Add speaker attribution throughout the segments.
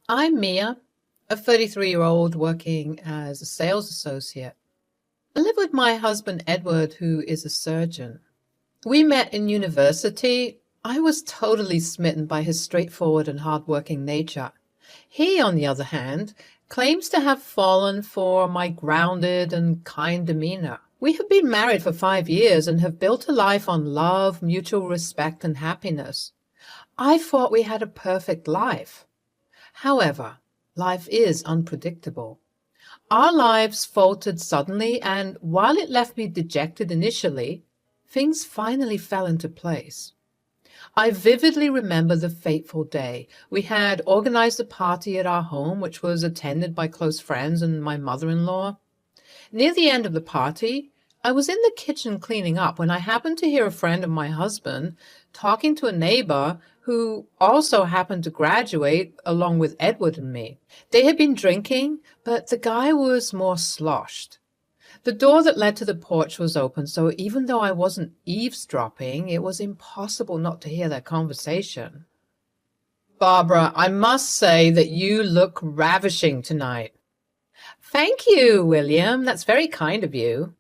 Speaker 1: I'm Mia, a 33-year-old working as a sales associate. I live with my husband Edward, who is a surgeon. We met in university. I was totally smitten by his straightforward and hardworking nature. He, on the other hand, claims to have fallen for my grounded and kind demeanor. We have been married for 5 years and have built a life on love, mutual respect, and happiness. I thought we had a perfect life. However, life is unpredictable. Our lives faltered suddenly, and while it left me dejected initially, things finally fell into place. I vividly remember the fateful day. We had organized a party at our home, which was attended by close friends and my mother-in-law. Near the end of the party, I was in the kitchen cleaning up when I happened to hear a friend of my husband talking to a neighbor who also happened to graduate along with Edward and me. They had been drinking, but the guy was more sloshed. The door that led to the porch was open, so even though I wasn't eavesdropping, it was impossible not to hear their conversation. "Barbara, I must say that you look ravishing tonight." "Thank you, William. That's very kind of you."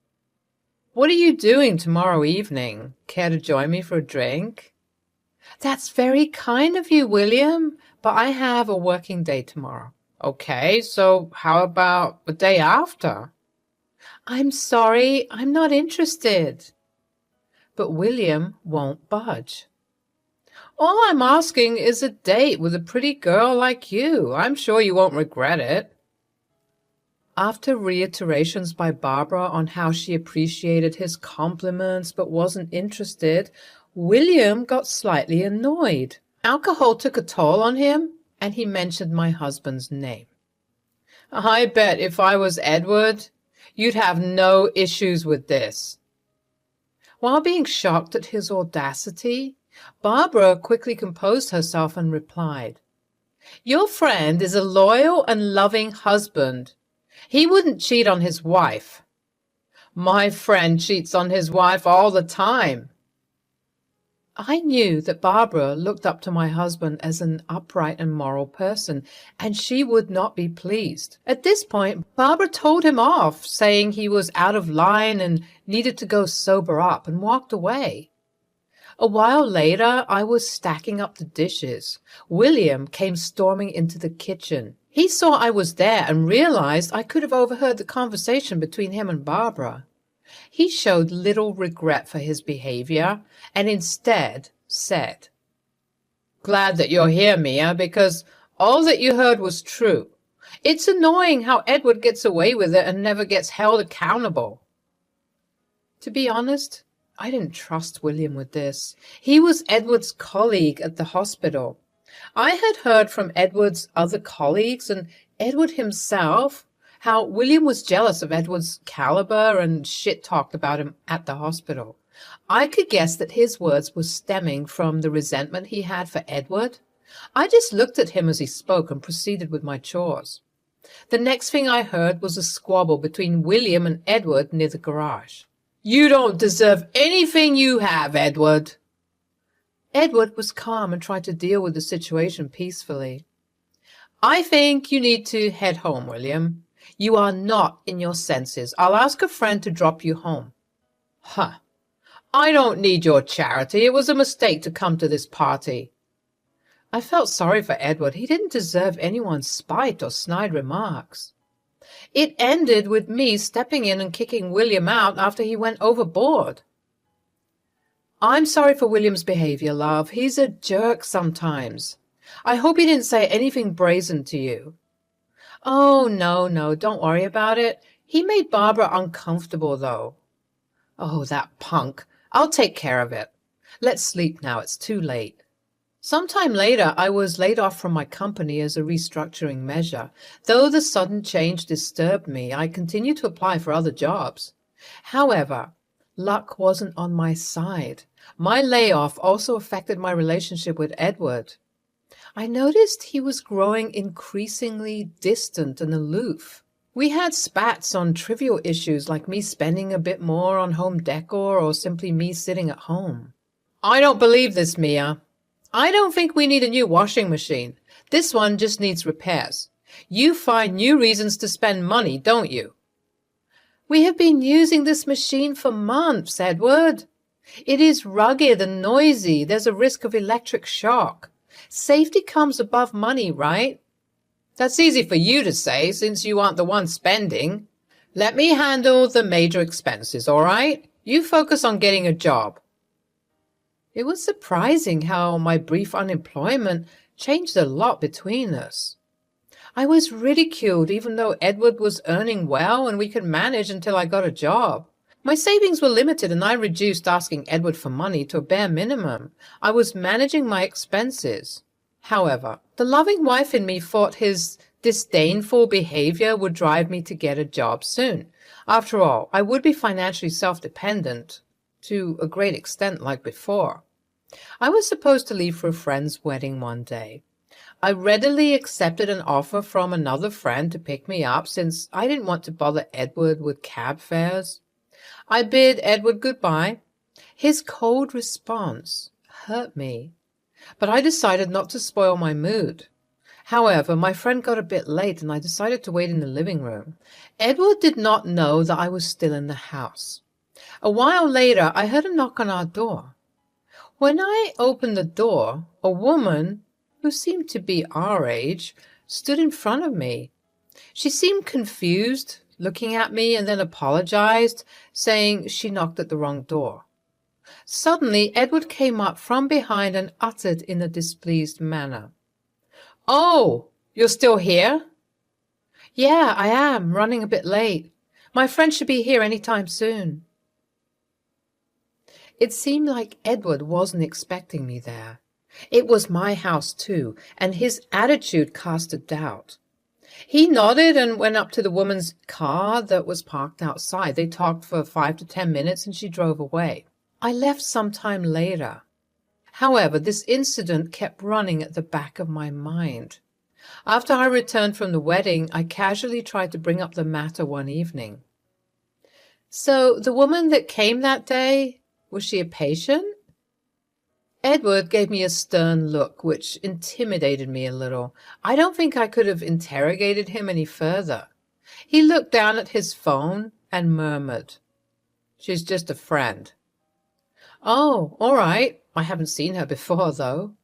Speaker 1: "What are you doing tomorrow evening? Care to join me for a drink?" "That's very kind of you, William, but I have a working day tomorrow." "Okay, so how about the day after?" "I'm sorry, I'm not interested." But William won't budge. "All I'm asking is a date with a pretty girl like you. I'm sure you won't regret it." After reiterations by Barbara on how she appreciated his compliments but wasn't interested, William got slightly annoyed. Alcohol took a toll on him, and he mentioned my husband's name. "I bet if I was Edward, you'd have no issues with this." While being shocked at his audacity, Barbara quickly composed herself and replied, "Your friend is a loyal and loving husband. He wouldn't cheat on his wife." "My friend cheats on his wife all the time." I knew that Barbara looked up to my husband as an upright and moral person, and she would not be pleased. At this point, Barbara told him off, saying he was out of line and needed to go sober up, and walked away. A while later, I was stacking up the dishes. William came storming into the kitchen. He saw I was there and realized I could have overheard the conversation between him and Barbara. He showed little regret for his behavior and instead said, "Glad that you're here, Mia, because all that you heard was true. It's annoying how Edward gets away with it and never gets held accountable." To be honest, I didn't trust William with this. He was Edward's colleague at the hospital. I had heard from Edward's other colleagues and Edward himself how William was jealous of Edward's caliber and shit-talked about him at the hospital. I could guess that his words were stemming from the resentment he had for Edward. I just looked at him as he spoke and proceeded with my chores. The next thing I heard was a squabble between William and Edward near the garage. "You don't deserve anything you have, Edward." Edward was calm and tried to deal with the situation peacefully. "I think you need to head home, William. You are not in your senses. I'll ask a friend to drop you home." "Huh. I don't need your charity. It was a mistake to come to this party." I felt sorry for Edward. He didn't deserve anyone's spite or snide remarks. It ended with me stepping in and kicking William out after he went overboard. "I'm sorry for William's behavior, love. He's a jerk sometimes. I hope he didn't say anything brazen to you." "Oh, no, don't worry about it. He made Barbara uncomfortable, though." "Oh, that punk. I'll take care of it. Let's sleep now. It's too late." Sometime later, I was laid off from my company as a restructuring measure. Though the sudden change disturbed me, I continued to apply for other jobs. However, luck wasn't on my side. My layoff also affected my relationship with Edward. I noticed he was growing increasingly distant and aloof. We had spats on trivial issues like me spending a bit more on home decor or simply me sitting at home. "I don't believe this, Mia. I don't think we need a new washing machine. This one just needs repairs. You find new reasons to spend money, don't you? We have been using this machine for months, Edward. It is rugged and noisy. There's a risk of electric shock. Safety comes above money, right? That's easy for you to say, since you aren't the one spending. Let me handle the major expenses, all right? You focus on getting a job. It was surprising how my brief unemployment changed a lot between us. I was ridiculed even though Edward was earning well and we could manage until I got a job. My savings were limited and I reduced asking Edward for money to a bare minimum. I was managing my expenses. However, the loving wife in me thought his disdainful behavior would drive me to get a job soon. After all, I would be financially self-dependent to a great extent like before. I was supposed to leave for a friend's wedding one day. I readily accepted an offer from another friend to pick me up since I didn't want to bother Edward with cab fares. I bid Edward goodbye. His cold response hurt me, but I decided not to spoil my mood. However, my friend got a bit late and I decided to wait in the living room. Edward did not know that I was still in the house. A while later, I heard a knock on our door. When I opened the door, a woman, who seemed to be our age, stood in front of me. She seemed confused, looking at me, and then apologized, saying she knocked at the wrong door. Suddenly, Edward came up from behind and uttered in a displeased manner, "Oh, you're still here?" "Yeah, I am, running a bit late. My friend should be here any time soon." It seemed like Edward wasn't expecting me there. It was my house too, and his attitude cast a doubt. He nodded and went up to the woman's car that was parked outside. They talked for 5 to 10 minutes and she drove away. I left some time later. However, this incident kept running at the back of my mind. After I returned from the wedding, I casually tried to bring up the matter one evening. "So the woman that came that day, was she a patient?" Edward gave me a stern look, which intimidated me a little. I don't think I could have interrogated him any further. He looked down at his phone and murmured, "She's just a friend." "Oh, all right. I haven't seen her before, though."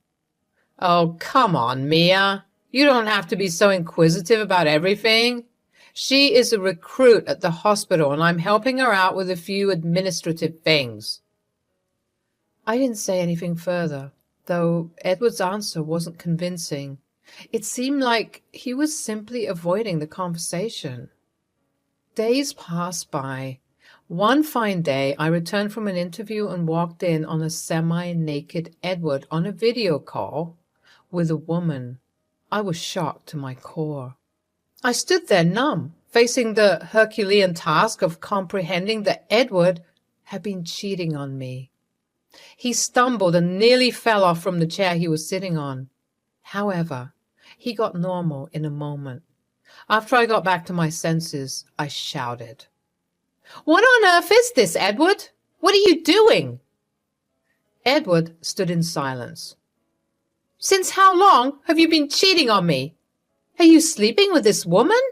Speaker 1: "Oh, come on, Mia. You don't have to be so inquisitive about everything. She is a recruit at the hospital, and I'm helping her out with a few administrative things." I didn't say anything further, though Edward's answer wasn't convincing. It seemed like he was simply avoiding the conversation. Days passed by. One fine day, I returned from an interview and walked in on a semi-naked Edward on a video call with a woman. I was shocked to my core. I stood there numb, facing the Herculean task of comprehending that Edward had been cheating on me. He stumbled and nearly fell off from the chair he was sitting on. However, he got normal in a moment. After I got back to my senses, I shouted, "What on earth is this, Edward? What are you doing?" Edward stood in silence. "Since how long have you been cheating on me? Are you sleeping with this woman?"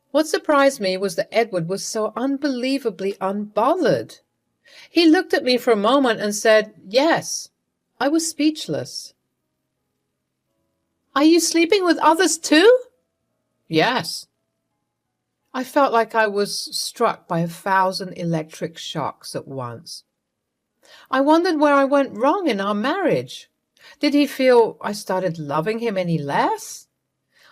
Speaker 1: What surprised me was that Edward was so unbelievably unbothered. He looked at me for a moment and said, "Yes." I was speechless. "Are you sleeping with others too?" "Yes." I felt like I was struck by 1,000 electric shocks at once. I wondered where I went wrong in our marriage. Did he feel I started loving him any less?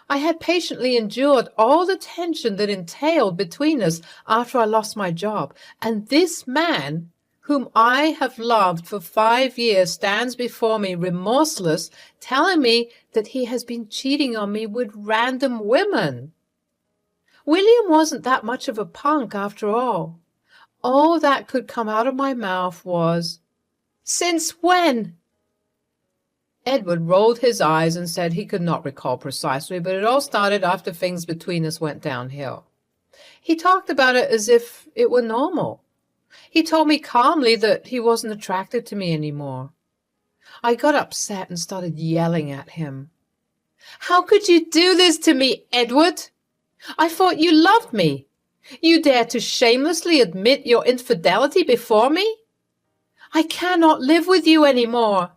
Speaker 1: I had patiently endured all the tension that entailed between us after I lost my job, and this man, whom I have loved for 5 years, stands before me remorseless, telling me that he has been cheating on me with random women. William wasn't that much of a punk after all. All that could come out of my mouth was, "Since when?" Edward rolled his eyes and said he could not recall precisely, but it all started after things between us went downhill. He talked about it as if it were normal. He told me calmly that he wasn't attracted to me anymore. I got upset and started yelling at him. How could you do this to me, Edward? I thought you loved me. You dare to shamelessly admit your infidelity before me? I cannot live with you anymore.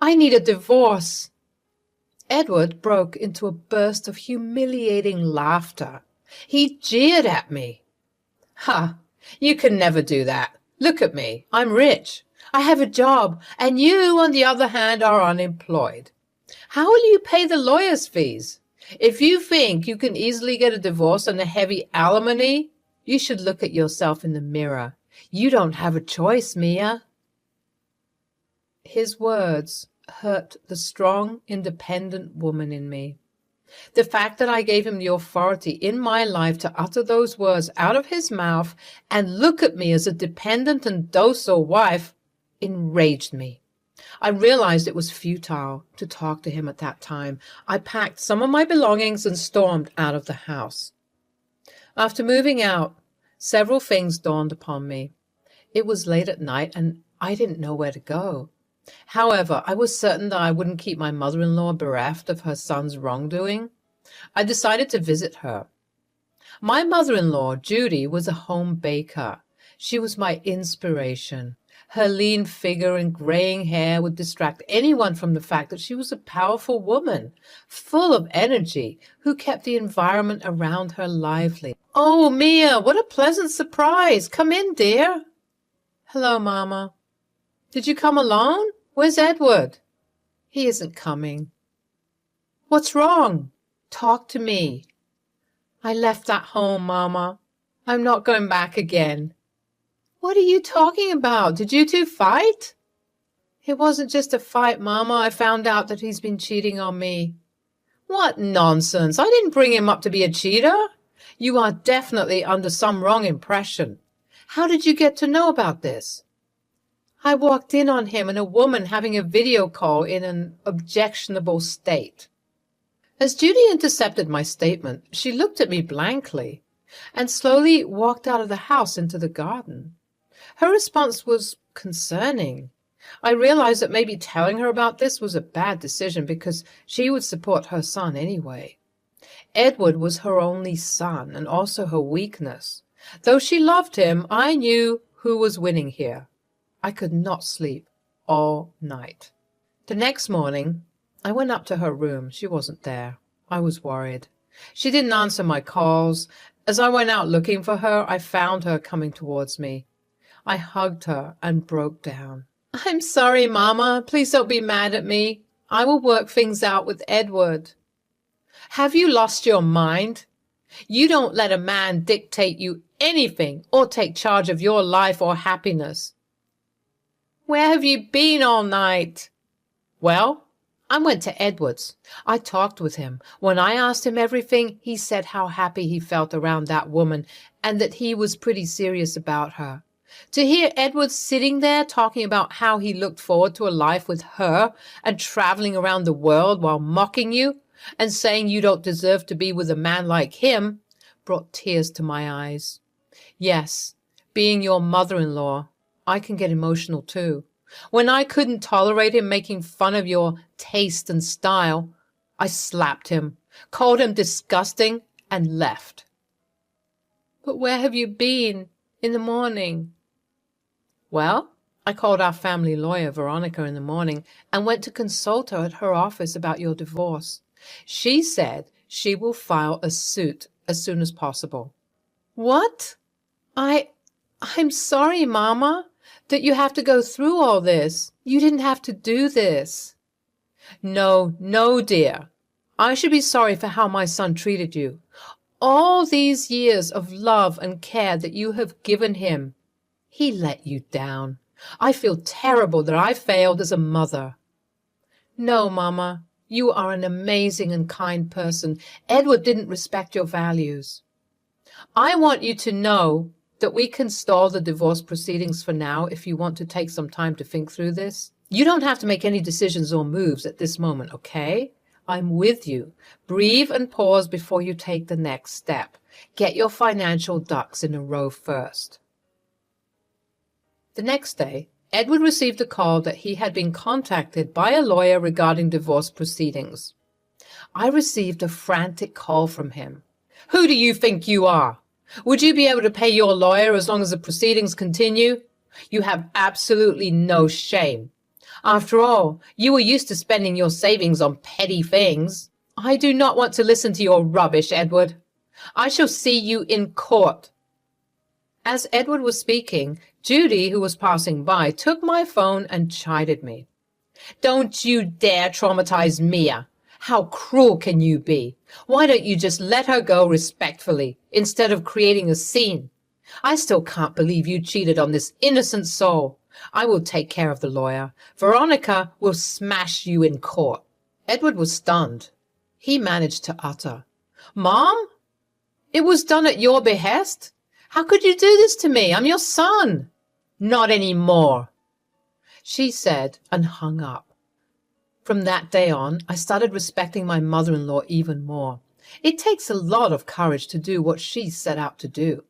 Speaker 1: I need a divorce. Edward broke into a burst of humiliating laughter. He jeered at me. Ha! You can never do that. Look at me. I'm rich. I have a job, and you, on the other hand, are unemployed. How will you pay the lawyer's fees? If you think you can easily get a divorce and a heavy alimony, you should look at yourself in the mirror. You don't have a choice, Mia. His words hurt the strong, independent woman in me. The fact that I gave him the authority in my life to utter those words out of his mouth and look at me as a dependent and docile wife enraged me. I realized it was futile to talk to him at that time. I packed some of my belongings and stormed out of the house. After moving out, several things dawned upon me. It was late at night and I didn't know where to go. However, I was certain that I wouldn't keep my mother-in-law bereft of her son's wrongdoing. I decided to visit her. My mother-in-law, Judy, was a home baker. She was my inspiration. Her lean figure and graying hair would distract anyone from the fact that she was a powerful woman, full of energy, who kept the environment around her lively. "Oh, Mia, what a pleasant surprise! Come in, dear." "Hello, Mama." "Did you come alone? Where's Edward?" "He isn't coming." "What's wrong? Talk to me." "I left that home, Mama. I'm not going back again." "What are you talking about? Did you two fight?" "It wasn't just a fight, Mama. I found out that he's been cheating on me." "What nonsense! I didn't bring him up to be a cheater. You are definitely under some wrong impression. How did you get to know about this?" "I walked in on him and a woman having a video call in an objectionable state." As Judy intercepted my statement, she looked at me blankly and slowly walked out of the house into the garden. Her response was concerning. I realized that maybe telling her about this was a bad decision because she would support her son anyway. Edward was her only son and also her weakness. Though she loved him, I knew who was winning here. I could not sleep all night. The next morning, I went up to her room. She wasn't there. I was worried. She didn't answer my calls. As I went out looking for her, I found her coming towards me. I hugged her and broke down. "I'm sorry, Mama. Please don't be mad at me. I will work things out with Edward." "Have you lost your mind? You don't let a man dictate you anything or take charge of your life or happiness." "Where have you been all night?" "Well, I went to Edward's. I talked with him. When I asked him everything, he said how happy he felt around that woman and that he was pretty serious about her. To hear Edward sitting there talking about how he looked forward to a life with her and traveling around the world while mocking you and saying you don't deserve to be with a man like him brought tears to my eyes. Yes, being your mother-in-law, I can get emotional too. When I couldn't tolerate him making fun of your taste and style, I slapped him, called him disgusting, and left." "But where have you been in the morning?" "Well, I called our family lawyer, Veronica, in the morning and went to consult her at her office about your divorce. She said she will file a suit as soon as possible." "What? I'm sorry, Mama, that you have to go through all this. You didn't have to do this." No, dear. I should be sorry for how my son treated you. All these years of love and care that you have given him, he let you down. I feel terrible that I failed as a mother." "No, Mama, you are an amazing and kind person. Edward didn't respect your values." "I want you to know that we can stall the divorce proceedings for now if you want to take some time to think through this. You don't have to make any decisions or moves at this moment, okay? I'm with you. Breathe and pause before you take the next step. Get your financial ducks in a row first." The next day, Edward received a call that he had been contacted by a lawyer regarding divorce proceedings. I received a frantic call from him. "Who do you think you are? Would you be able to pay your lawyer as long as the proceedings continue? You have absolutely no shame. After all, you were used to spending your savings on petty things. I do not want to listen to your rubbish, Edward. I shall see you in court." As Edward was speaking, Judy, who was passing by, took my phone and chided me. "Don't you dare traumatize Mia. How cruel can you be? Why don't you just let her go respectfully instead of creating a scene? I still can't believe you cheated on this innocent soul. I will take care of the lawyer. Veronica will smash you in court." Edward was stunned. He managed to utter, "Mom? It was done at your behest? How could you do this to me? I'm your son." "Not anymore," she said, and hung up. From that day on, I started respecting my mother-in-law even more. It takes a lot of courage to do what she set out to do.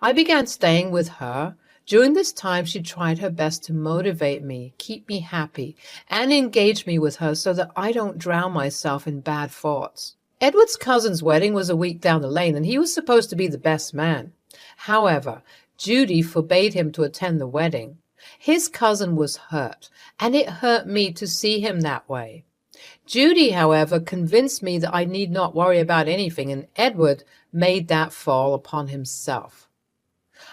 Speaker 1: I began staying with her. During this time, she tried her best to motivate me, keep me happy, and engage me with her so that I don't drown myself in bad thoughts. Edward's cousin's wedding was a week down the lane, and he was supposed to be the best man. However, Judy forbade him to attend the wedding. His cousin was hurt, and it hurt me to see him that way. Judy, however, convinced me that I need not worry about anything, and Edward made that fall upon himself.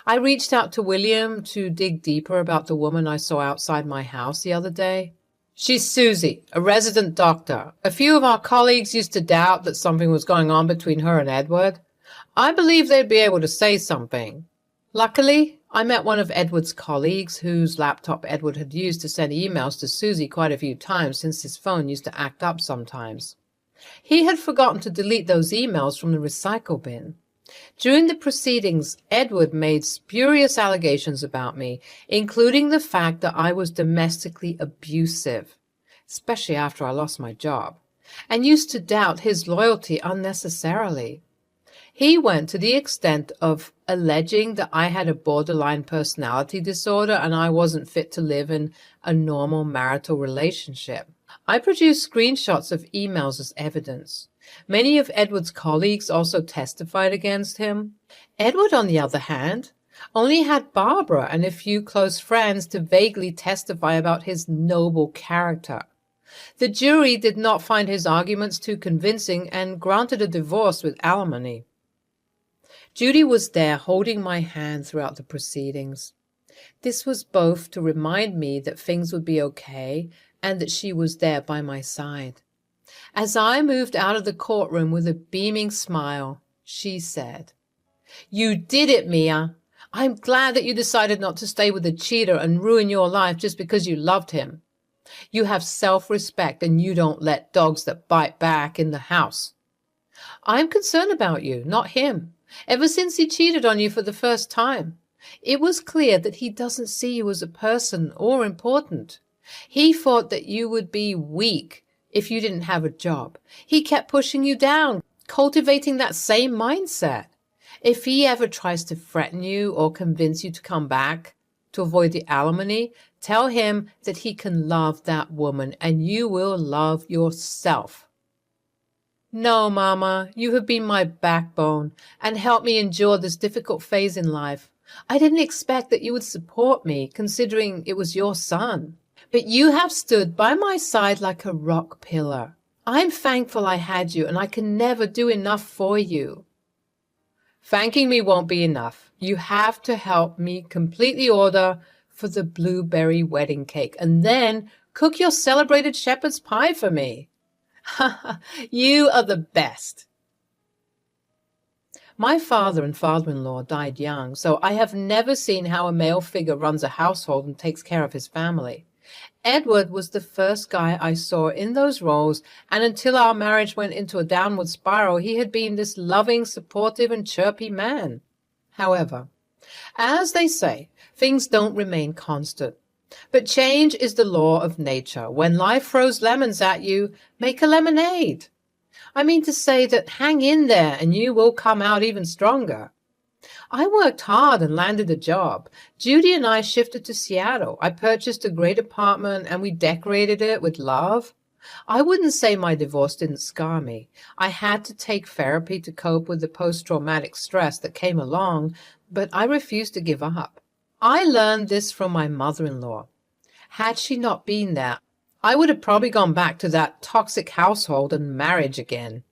Speaker 1: I reached out to William to dig deeper about the woman I saw outside my house the other day. "She's Susie, a resident doctor. A few of our colleagues used to doubt that something was going on between her and Edward. I believe they'd be able to say something." Luckily, I met one of Edward's colleagues whose laptop Edward had used to send emails to Susie quite a few times since his phone used to act up sometimes. He had forgotten to delete those emails from the recycle bin. During the proceedings, Edward made spurious allegations about me, including the fact that I was domestically abusive, especially after I lost my job, and used to doubt his loyalty unnecessarily. He went to the extent of alleging that I had a borderline personality disorder and I wasn't fit to live in a normal marital relationship. I produced screenshots of emails as evidence. Many of Edward's colleagues also testified against him. Edward, on the other hand, only had Barbara and a few close friends to vaguely testify about his noble character. The jury did not find his arguments too convincing and granted a divorce with alimony. Judy was there holding my hand throughout the proceedings. This was both to remind me that things would be okay and that she was there by my side. As I moved out of the courtroom with a beaming smile, she said, "You did it, Mia. I'm glad that you decided not to stay with a cheater and ruin your life just because you loved him. You have self-respect and you don't let dogs that bite back in the house. I'm concerned about you, not him. Ever since he cheated on you for the first time, it was clear that he doesn't see you as a person or important. He thought that you would be weak if you didn't have a job. He kept pushing you down, cultivating that same mindset. If he ever tries to threaten you or convince you to come back to avoid the alimony, tell him that he can love that woman and you will love yourself." "No, Mama, you have been my backbone and helped me endure this difficult phase in life. I didn't expect that you would support me, considering it was your son. But you have stood by my side like a rock pillar. I'm thankful I had you, and I can never do enough for you." "Thanking me won't be enough. You have to help me complete the order for the blueberry wedding cake, and then cook your celebrated shepherd's pie for me." "You are the best." My father and father-in-law died young, so I have never seen how a male figure runs a household and takes care of his family. Edward was the first guy I saw in those roles, and until our marriage went into a downward spiral, he had been this loving, supportive, and chirpy man. However, as they say, things don't remain constant. But change is the law of nature. When life throws lemons at you, make a lemonade. I mean to say that hang in there and you will come out even stronger. I worked hard and landed a job. Judy and I shifted to Seattle. I purchased a great apartment and we decorated it with love. I wouldn't say my divorce didn't scar me. I had to take therapy to cope with the post-traumatic stress that came along, but I refused to give up. I learned this from my mother-in-law. Had she not been there, I would have probably gone back to that toxic household and marriage again.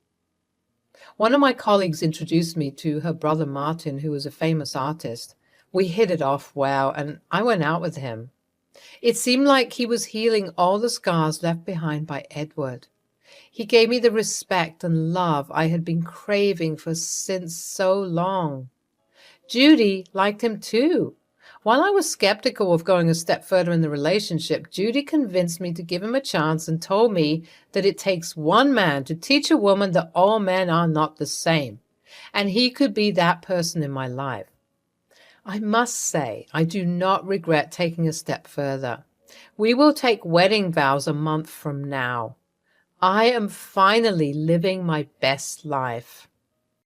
Speaker 1: One of my colleagues introduced me to her brother Martin, who was a famous artist. We hit it off well, and I went out with him. It seemed like he was healing all the scars left behind by Edward. He gave me the respect and love I had been craving for since so long. Judy liked him too. While I was skeptical of going a step further in the relationship, Judy convinced me to give him a chance and told me that it takes one man to teach a woman that all men are not the same, and he could be that person in my life. I must say, I do not regret taking a step further. We will take wedding vows a month from now. I am finally living my best life.